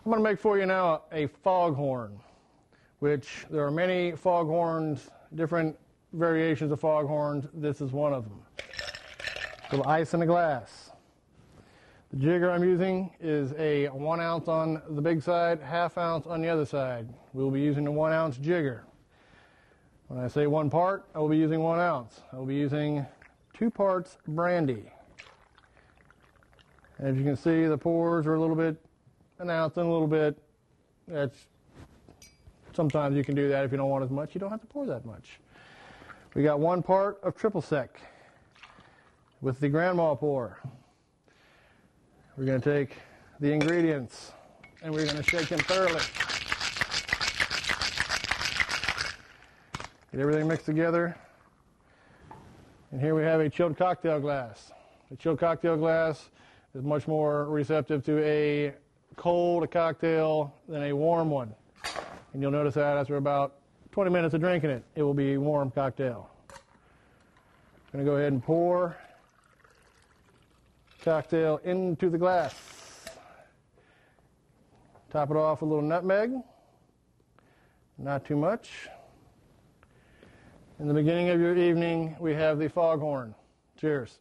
I'm going to make for you now a foghorn, which there are many foghorns, different variations of foghorns. This is one of them. A little ice in a glass. The jigger I'm using is a 1 ounce on the big side, ½ ounce on the other side. We'll be using a 1 ounce jigger. When I say 1 part, I will be using 1 ounce. I will be using 2 parts brandy. And as you can see, the pours are a little bit, 1 ounce and a little bit. Sometimes you can do that if you don't want as much. You don't have to pour that much. We got 1 part of triple sec with the grandma pour. We're going to take the ingredients and we're going to shake them thoroughly. Get everything mixed together. And here we have a chilled cocktail glass. The chilled cocktail glass is much more receptive to a cold cocktail than a warm one. And you'll notice that after about 20 minutes of drinking it, it will be a warm cocktail. I'm going to go ahead and pour cocktail into the glass. Top it off with a little nutmeg. Not too much. In the beginning of your evening, we have the foghorn. Cheers.